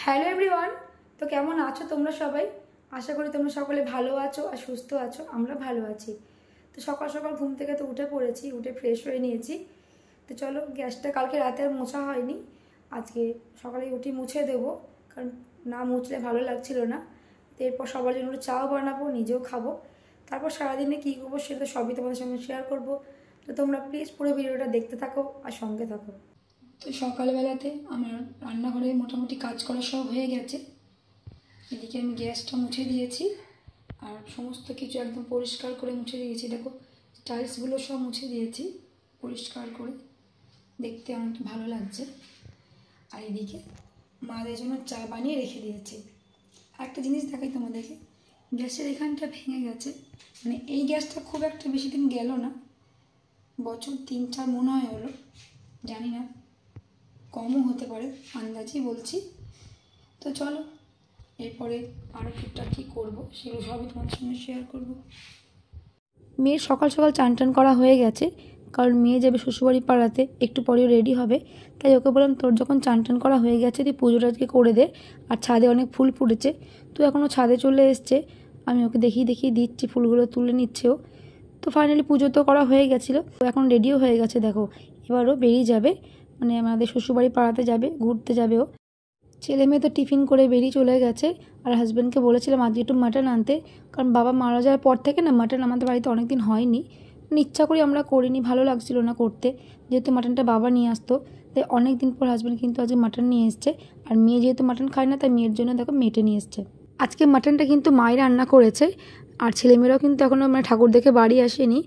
Hello everyone, তো কেমন আছো তোমরা সবাই? আশা করি তোমরা সকলে ভালো আছো আর সুস্থ আছো। আমরা ভালো আছি। তো সকাল সকাল ঘুম থেকে তো উঠে পড়েছি, উঠে ফ্রেশ হয়ে নিয়েছি। তো চলো, গ্যাসটা কালকে রাতে আর মোছা হয়নি, আজকে সকালে উঠি মুছে দেবো, কারণ না মুছলে ভালো লাগছিল না। তো এরপর সবার জন্য চাও বানাবো, নিজেও খাবো। তারপর সারাদিনে কী করবো সেটা সবই তোমাদের সঙ্গে শেয়ার করবো। তো তোমরা প্লিজ পুরো ভিডিওটা দেখতে থাকো আর সঙ্গে থাকো। তো সকালবেলাতে আমার রান্নাঘরে মোটামুটি কাজ করা সব হয়ে গেছে। এদিকে আমি গ্যাসটা মুছে দিয়েছি আর সমস্ত কিছু একদম পরিষ্কার করে মুছে দিয়েছি। দেখো, টাইলসগুলো সব মুছে দিয়েছি পরিষ্কার করে, দেখতে অনেকটা ভালো লাগছে। আর এদিকে মাদের জন্য চা বানিয়ে রেখে দিয়েছি। একটা জিনিস দেখাই তোমাদেরকে, গ্যাসের এখানটা ভেঙে গেছে। মানে এই গ্যাসটা খুব একটা বেশি দিন গেল না, বছর 3-4 মনে হয় হলো, জানি না, কমও হতে পারে, আন্দাজই বলছি। তো চলো, এরপরে আরও টুকটাক কী করবো সেগুলো সবই তোমাদের সঙ্গে শেয়ার করব। মেয়ের সকাল সকাল চান টান করা হয়ে গেছে, কারণ মেয়ে যাবে শ্বশুরবাড়ি পাড়াতে, একটু পরেও রেডি হবে। তাই ওকে বললাম, তোর যখন চান টান করা হয়ে গেছে তুই পুজোটা আজকে করে দে। আর ছাদে অনেক ফুল ফুটেছে, তো এখনও ছাদে চলে এসছে, আমি ওকে দেখিয়ে দিচ্ছি, ফুলগুলো তুলে নিচ্ছেও। তো ফাইনালি পুজো তো করা হয়ে গেছিলো, তো এখন রেডিও হয়ে গেছে। দেখো, এবারও বেরিয়ে যাবে, মানে আমাদের শ্বশুরবাড়ি পাড়াতে যাবে, ঘুরতে যাবে ও। ছেলে মেয়ে তো টিফিন করে বেরিয়ে চলে গেছে। আর হাজব্যান্ডকে বলেছিলাম আজকে একটু মাটন আনতে, কারণ বাবা মারা যাওয়ার পর থেকে না মাটন আমাদের বাড়িতে অনেক দিন হয়নি। ইচ্ছা করি আমরা করিনি, ভালো লাগছিল না করতে, যেহেতু মাটনটা বাবা নিয়ে আসতো। তাই অনেক দিন পর হাজব্যান্ড কিন্তু আজকে মাটন নিয়ে এসছে। আর মেয়ে যেহেতু মাটন খায় না, তাই মেয়ের জন্য দেখো মেটে নিয়ে এসছে। আজকে মাটনটা কিন্তু মায়ের রান্না করেছে। আর ছেলেমেয়েরাও কিন্তু এখনও মানে ঠাকুর দেখে বাড়ি আসেনি।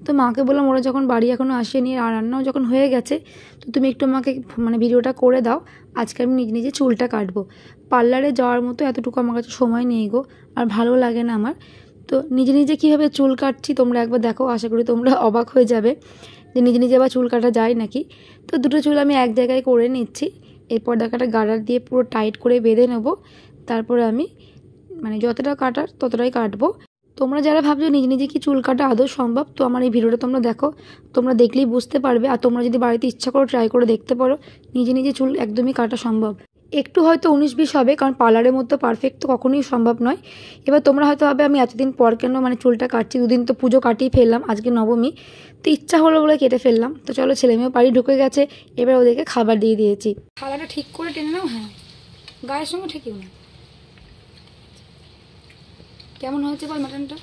তো মাকে বললাম, ওরা যখন বাড়ি এখনও আসেনি আর রান্নাও যখন হয়ে গেছে, তো তুমি একটু আমাকে মানে ভিডিওটা করে দাও। আজকে আমি নিজে নিজে চুলটা কাটবো। পার্লারে যাওয়ার মতো এতটুকু আমার কাছে সময় নেই গো, আর ভালো লাগে না আমার। তো নিজে নিজে কীভাবে চুল কাটছি তোমরা একবার দেখো, আশা করি তোমরা অবাক হয়ে যাবে যে নিজে নিজে আবার চুল কাটা যায় নাকি। তো দুটো চুল আমি এক জায়গায় করে নিচ্ছি। এরপর দেখাটা গার্ডার দিয়ে পুরো টাইট করে বেঁধে নেব। তারপরে আমি মানে যতটা কাটার ততটাই কাটবো। তোমরা যারা ভাবছো নিজে নিজে কি চুল কাটা আদৌ সম্ভব, তো আমার এই ভিডিওটা তোমরা দেখো, তোমরা দেখলেই বুঝতে পারবে। আর তোমরা যদি বাড়িতে ইচ্ছা করো ট্রাই করে দেখতে পারো, নিজে নিজে চুল একদমই কাটা সম্ভব। একটু হয়তো 19-20 হবে, কারণ পার্লারের মতো পারফেক্ট তো কখনোই সম্ভব নয়। এবার তোমরা হয়তো ভাবে আমি এতদিন পর কেন মানে চুলটা কাটছি, দুদিন তো পুজো কাটিয়ে ফেললাম, আজকে নবমী, তো ইচ্ছা হলো বলে কেটে ফেললাম। তো চলো, ছেলেমেয়েও বাড়ি ঢুকে গেছে, এবার ওদেরকে খাবার দিয়ে দিয়েছি। থালাটা ঠিক করে টেনে নাও, হ্যাঁ গায়ের সঙ্গে ঠেকিও না। কেমন হয়েছে বল মাটনটা?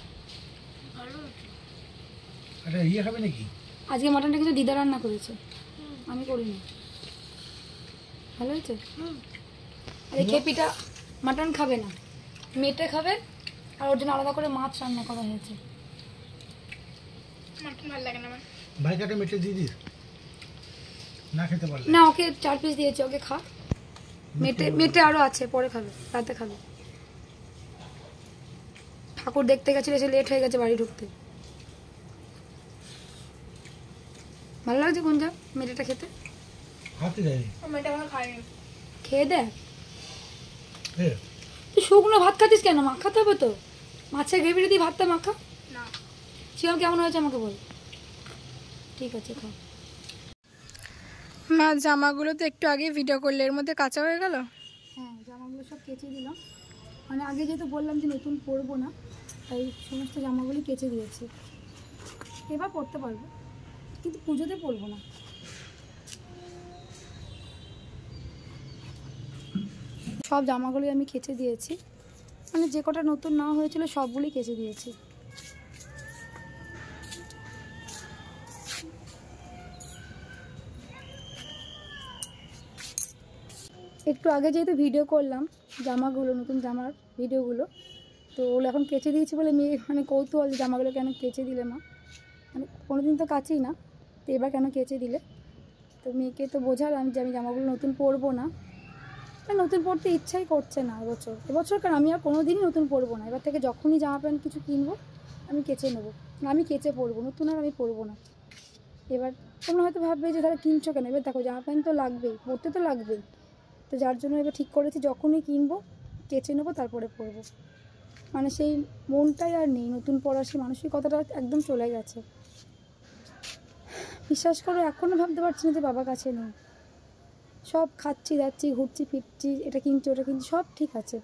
আজকে মাটনটা কিন্তু দিদা রান্না করেছে, আমি করিনি। ভালো হয়েছে। আর এই খেপিটা মাটন খাবে না, মেটে খাবে, আর ওর জন্য আলাদা করে মাছ রান্না করা হয়েছে। মাটন ভালো লাগে না আমার। ভাই কাটে মেটে দিয়ে দিস না, খেতে পারলে না। ওকে 4 পিস দিয়েছি, ওকে খা। মেটে আরো আছে, পরে খাবে, রাতে খাবে। ঠাকুর দেখতে গেছিল, এসে লেট হয়ে গেছে বাড়ি ঢুকতে। ভালো লাগছে গুঞ্জা মেটেটা খেতে? খেয়ে দেখ। তুই শুকনো ভাত খাচ্ছিস কেন? মাখাতে হবে তো, মাছের গ্রেভিটা দিয়ে ভাতটা মাখা না। শিয়াল কেমন হয়েছে আমাকে বল। ঠিক আছে, খাও। মা জামাগুলো তো একটু আগে ভিডিও করলে, এর মধ্যে কাঁচা হয়ে গেল। হ্যাঁ, জামাগুলো সব কেচে দিলাম, মানে আগে যেহেতু বললাম যে নতুন পরবো না, তাই সমস্ত জামাগুলি কেচে দিয়েছি। এবার পরতে পারবো, কিন্তু পুজোতে পরবো না। সব জামাগুলি আমি কেচে দিয়েছি, মানে যে কটা নতুন নেওয়া হয়েছিল সবগুলি কেচে দিয়েছি। একটু আগে যেহেতু ভিডিও করলাম জামাগুলো, নতুন জামার ভিডিওগুলো, তো ওগুলো এখন কেচে দিয়েছি বলে মেয়ে মানে কৌতূহল, জামাগুলো কেন কেচে দিলে মা, মানে কোনোদিন তো কাচেই না, তো এবার কেন কেচে দিলে। তো মেয়েকে তো বোঝালাম যে আমি জামাগুলো নতুন পরবো না, নতুন পরতে ইচ্ছাই করছে না এবছর কারণ আমি আর কোনো দিনই নতুন পরবো না। এবার থেকে যখনই জামা প্যান্ট কিছু কিনবো আমি কেচে নেবো, আমি কেচে পরবো, নতুন আর আমি পরবো না। এবার তোমরা হয়তো ভাববে যে তারা কিনছো কেন, এবার দেখো জামা প্যান্ট তো লাগবেই, পরতে তো লাগবেই, তো যার জন্য এবার ঠিক করেছি যখনই কিনবো কেচে নেবো, তারপরে পরবো। মানে সেই মনটাই আর নেই, নতুন পরার সেই মানসিকতাটা একদম চলে গেছে। বিশ্বাস করো, এখনও ভাবতে পারছি না যে বাবা কাছে নেই। সব খাচ্ছি যাচ্ছি ঘুরছি ফিরছি, এটা কিনছি ওটা কিনছি, সব ঠিক আছে।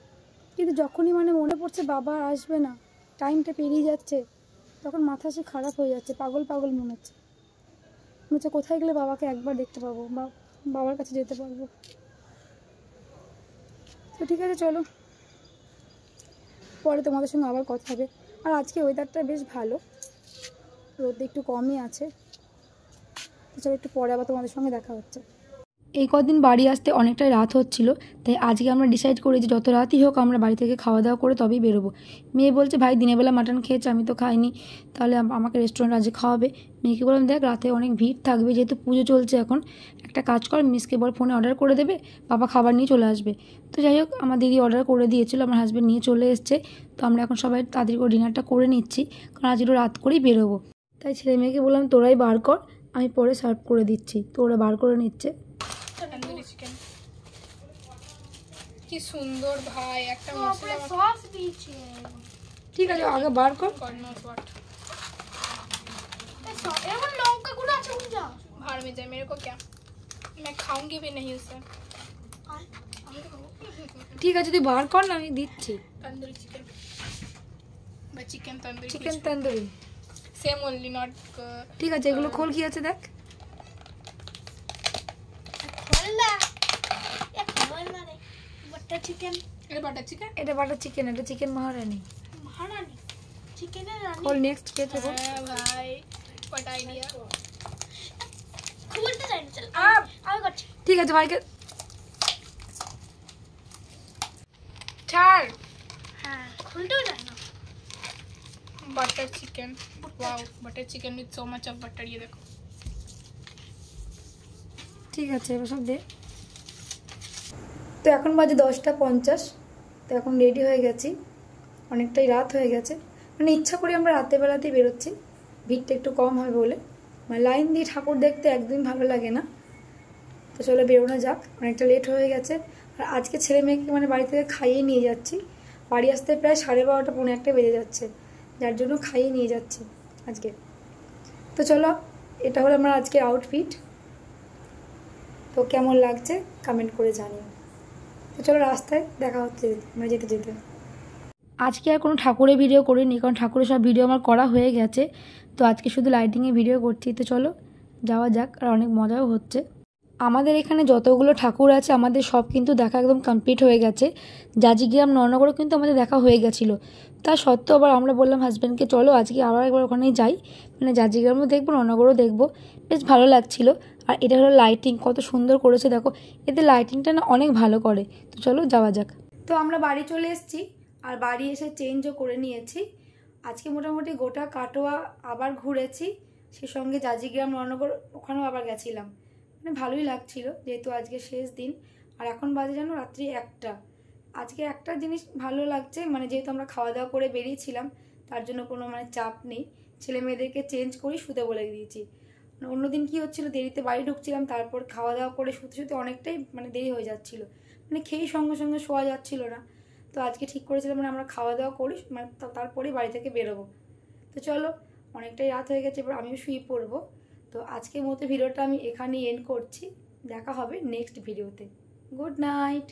কিন্তু যখনই মানে মনে পড়ছে বাবা আর আসবে না, টাইমটা পেরিয়ে যাচ্ছে, তখন মাথা সে খারাপ হয়ে যাচ্ছে, পাগল পাগল মনে হচ্ছে। মনে হচ্ছে কোথায় গেলে বাবাকে একবার দেখতে পাবো বা বাবার কাছে যেতে পারবো। তো ঠিক আছে, চলো পরে তোমাদের সঙ্গে আবার কথা হবে। আর আজকে ওয়েদারটা বেশ ভালো, রোদ একটু কমই আছে। তো চলো একটু পরে আবার তোমাদের সঙ্গে দেখা হচ্ছে। এই কদিন বাড়ি আসতে অনেকটাই রাত হচ্ছিল, তাই আজকে আমরা ডিসাইড করি যে যত রাতই হোক আমরা বাড়ি থেকে খাওয়া দাওয়া করে তবেই বেরোবো। মেয়ে বলছে ভাই দিনের বেলা মাটন খেয়েছে, আমি তো খাইনি, তাহলে আমাকে রেস্টুরেন্ট আজকে খাওয়াবে। মেয়েকে বললাম দেখ রাতে অনেক ভিড় থাকবে, যেহেতু পুজো চলছে এখন, একটা কাজ কর মিসকে বল ফোনে অর্ডার করে দেবে, বাবা খাবার নিয়ে চলে আসবে। তো যাই হোক আমার দিদি অর্ডার করে দিয়েছিল, আমার হাজব্যান্ড নিয়ে চলে এসছে। তো আমরা এখন সবাই তাড়াতাড়ি করে ডিনারটা করে নিচ্ছি, কারণ আজ একটু রাত করেই বেরোবো। তাই ছেলে মেয়েকে বললাম তোরাই বার কর, আমি পরে সার্ভ করে দিচ্ছি। তো ওরা বার করে নিচ্ছে। তন্দুরি চিকেন কি সুন্দর ভাই, একটা মশলা সস দিয়েছে। ঠিক আছে আগে বার কর। God knows what। এমন লঙ্কা গুঁড়ো আছে উঠা। भाड़ में जाए मेरे को क्या, मैं खाऊंगी भी नहीं उसे। ঠিক আছে তুই বার কর না, আমি দিচ্ছি। तंदूरी चिकन বা chicken tandoori, chicken tandoori same only not. ঠিক আছে এগুলো খোল কি আছে দেখ। খোলা এ খোলা রে বাটার চিকেন। এটা বাটার চিকেন, এটা বাটার চিকেন, এটা চিকেন মহারানি। মহারানি চিকেনের রানী। খোল নেক্সট কে থেকে। হ্যাঁ ভাই হোয়াট আইডিয়া। খুলতে চাই না, চল আমি করছি। ঠিক আছে ভাইকে ছাড়। হ্যাঁ খুলতেও যায় না। Butter chicken, wow butter chicken with so much of butter, ये देखो। ঠিক আছে এবার সব দে। তো এখন বাজে 10:50, তো এখন রেডি হয়ে গেছি, অনেকটাই রাত হয়ে গেছে। মানে ইচ্ছা করে আমরা রাতের বেলাতেই বেরোচ্ছি, ভিড়টা একটু কম হয় বলে। মানে লাইন দিয়ে ঠাকুর দেখতে একদম ভালো লাগে না। তো চলো বেরোনো যাক, অনেকটা লেট হয়ে গেছে। আর আজকে ছেলে মেয়েকে মানে বাড়ি থেকে খাইয়ে নিয়ে যাচ্ছি, বাড়ি আসতে প্রায় 12:30 পৌনে 1 বেজে যাচ্ছে, যার জন্য খাইয়ে নিয়ে যাচ্ছি আজকে। তো চলো এটা হলো আমার আজকের আউটফিট, তো কেমন লাগছে কমেন্ট করে জানিও। তো চলো রাস্তায় দেখা হচ্ছে আমরা যেতে যেতে। আজকে আর কোনো ঠাকুরের ভিডিও করিনি, কারণ ঠাকুরের সব ভিডিও আমার করা হয়ে গেছে। তো আজকে শুধু লাইটিংয়ে ভিডিও করছি। তো চলো যাওয়া যাক, আর অনেক মজাও হচ্ছে। আমাদের এখানে যতগুলো ঠাকুর আছে আমাদের সব কিন্তু দেখা একদম কমপ্লিট হয়ে গেছে। জাজিগ্রাম নরনগরও কিন্তু আমাদের দেখা হয়ে গেছিলো। তা সত্ত্বেও আবার আমরা বললাম হাজব্যান্ডকে চলো আজকে আবার একবার ওখানেই যাই, মানে জাজিগ্রামও দেখবো নরনগরও দেখবো, বেশ ভালো লাগছিলো। আর এটা হলো লাইটিং, কত সুন্দর করেছে দেখো, এতে লাইটিংটা না অনেক ভালো করে। তো চলো যাওয়া যাক। তো আমরা বাড়ি চলে এসেছি, আর বাড়ি এসে চেঞ্জও করে নিয়েছি। আজকে মোটামুটি গোটা কাটোয়া আবার ঘুরেছি, সে সঙ্গে জাজিগ্রাম নরনগর ওখানেও আবার গেছিলাম। মানে ভালোই লাগছিল, যেহেতু আজকে শেষ দিন। আর এখন বাজে জানো রাত্রি 1টা। আজকে একটা জিনিস ভালো লাগছে, মানে যেহেতু আমরা খাওয়া দাওয়া করে বেরিয়েছিলাম, তার জন্য কোনো মানে চাপ নেই। ছেলে মেয়েদেরকে চেঞ্জ করি শুতে বলে দিয়েছি। মানে অন্যদিন কী হচ্ছিলো, দেরিতে বাড়ি ঢুকছিলাম, তারপর খাওয়া দাওয়া করে শুতে শুতে অনেকটাই মানে দেরি হয়ে যাচ্ছিলো, মানে খেয়েই সঙ্গে সঙ্গে শোয়া যাচ্ছিলো না। তো আজকে ঠিক করেছিলাম মানে আমরা খাওয়া দাওয়া করি, মানে তারপরেই বাড়ি থেকে বেরোবো। তো চলো অনেকটাই রাত হয়ে গেছে, এবার আমিও শুয়ে পড়বো। তো আজকের মতো ভিডিওটা আমি এখানেই এন্ড করছি, দেখা হবে নেক্সট ভিডিওতে। Good night.